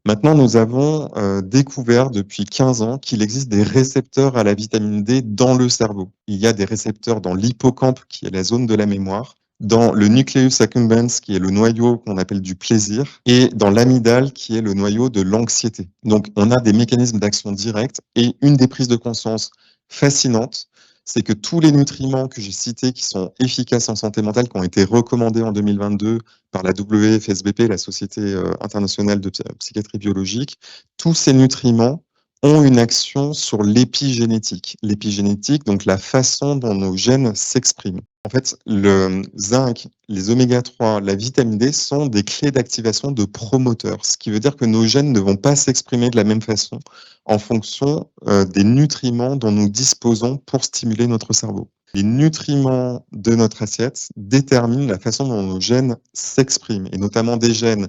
Maintenant, nous avons découvert depuis 15 ans qu'il existe des récepteurs à la vitamine D dans le cerveau. Il y a des récepteurs dans l'hippocampe, qui est la zone de la mémoire, dans le nucleus accumbens, qui est le noyau qu'on appelle du plaisir, et dans l'amygdale, qui est le noyau de l'anxiété. Donc, on a des mécanismes d'action directe, et une des prises de conscience fascinantes, c'est que tous les nutriments que j'ai cités qui sont efficaces en santé mentale, qui ont été recommandés en 2022 par la WFSBP, la Société internationale de psychiatrie biologique, tous ces nutriments ont une action sur l'épigénétique. L'épigénétique, donc la façon dont nos gènes s'expriment. En fait, le zinc, les oméga 3, la vitamine D sont des clés d'activation de promoteurs, ce qui veut dire que nos gènes ne vont pas s'exprimer de la même façon en fonction des nutriments dont nous disposons pour stimuler notre cerveau. Les nutriments de notre assiette déterminent la façon dont nos gènes s'expriment, et notamment des gènes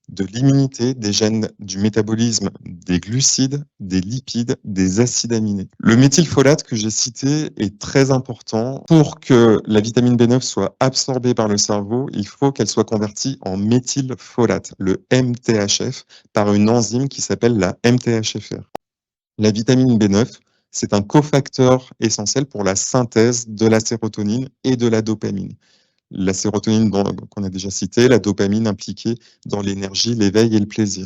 de l'immunité, des gènes du métabolisme, des glucides, des lipides, des acides aminés. Le méthylfolate que j'ai cité est très important. Pour que la vitamine B9 soit absorbée par le cerveau, il faut qu'elle soit convertie en méthylfolate, le MTHF, par une enzyme qui s'appelle la MTHFR. La vitamine B9, c'est un cofacteur essentiel pour la synthèse de la sérotonine et de la dopamine. La sérotonine qu'on a déjà citée, la dopamine impliquée dans l'énergie, l'éveil et le plaisir.